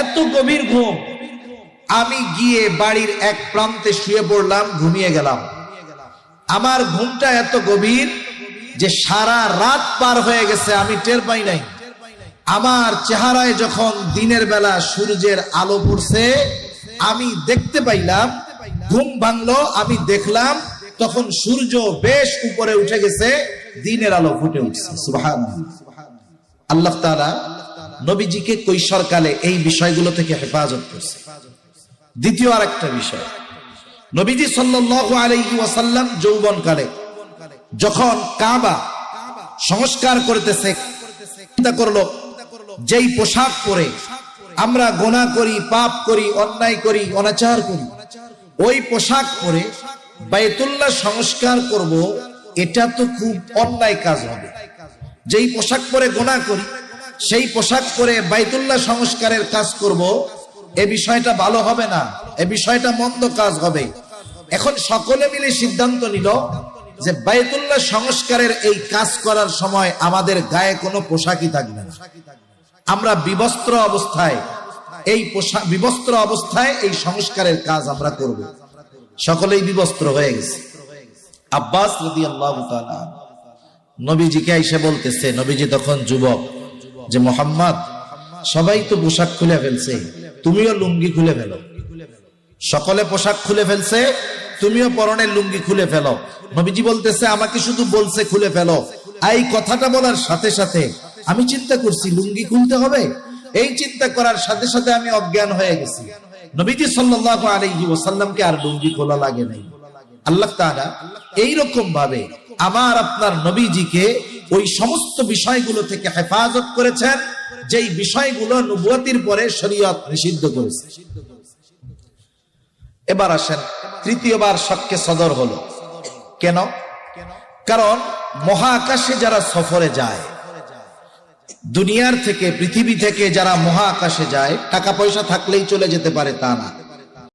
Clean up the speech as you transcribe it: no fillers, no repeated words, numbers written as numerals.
এত গভীর ঘুম, আমি গিয়ে বাড়ির এক প্রান্তে শুয়ে পড়লাম, ঘুমিয়ে গেলাম। আমার ঘুমটা এত গভীর যে সারা রাত পার হয়ে গেছে, আমি টের পাই নাই। আমার চেহারায় যখন দিনের বেলা সূর্যের আলো পড়ছে, আমি দেখতে পাইলাম, ঘুম ভাঙলো, আমি দেখলাম তখন সূর্য বেশ উপরে উঠে গেছে, দিনের আলো ফুটে উঠছে। সুবহানাল্লাহ। আল্লাহ তাআলা নবীজিকে কৈশোরকালে এই বিষয়গুলো থেকে হেফাজত করছে। দ্বিতীয় আরেকটা বিষয়, নবীজি সাল্লাল্লাহু আলাইহি ওয়াসাল্লাম যৌবনকালে যখন কাবা সংস্কার করতেছে, চিন্তা করলো যেই পোশাক পরে আমরা গুনাহ করি, পাপ করি, অন্যায় করি, অনাচার করি, ওই পোশাক পরে বাইতুল্লাহ সংস্কার করব, এটা তো খুব অন্যায় কাজ হবে। যেই পোশাক পরে গুনাহ করি, সেই পোশাক পরে বাইতুল্লাহ সংস্কারের কাজ করব, এই বিষয়টা ভালো হবে না, এই বিষয়টা মন্দ কাজ হবে। এখন সকলে মিলে সিদ্ধান্ত নিল যে বাইতুল্লাহ সংস্কারের এই কাজ করার সময় আমাদের গায়ে কোনো পোশাকই থাকবে না, আমরা বিবস্ত্র অবস্থায় এই সংস্কারের কাজ আমরা করব। সকলেই বিবস্ত্র হয়ে গেছে। আব্বাস রাদিয়াল্লাহু তাআলা নবীজিকে এসে বলতেছে, নবীজি তখন যুবক, যে মুহাম্মদ, সবাই তো পোশাক খুলে ফেলছে, তুমিও লুঙ্গি খুলে ফেলো। সকলে পোশাক খুলে ফেলছে, তুমিও পরনের লুঙ্গি খুলে ফেলো। নবীজি বলতেছে, আমাকে শুধু বলছে খুলে ফেলো। এই কথাটা বলার সাথে সাথে আমি চিন্তা করছি লুঙ্গি খুলতে হবে। এই চিন্তা করার সাথে সাথে আমি অজ্ঞান হয়ে গেছি। নবীজি সাল্লাল্লাহু আলাইহি ওয়াসাল্লামকে আর লুঙ্গি খোলা লাগে নাই। আল্লাহ তাআলা এইরকম ভাবে আমার আপনার নবীজিকে ওই সমস্ত বিষয়গুলো থেকে হেফাজত করেছেন, যেই বিষয়গুলো নবুয়তির পরে শরীয়ত নিষিদ্ধ করেছে। এবার আসেন, তৃতীয়বার শক্কে সদর হলো কেন? কারণ মহাকাশে যারা সফরে যায়, দুনিয়ার থেকে, পৃথিবী থেকে যারা মহাকাশে যায়, টাকা পয়সা থাকলেই চলে যেতে পারে তা না।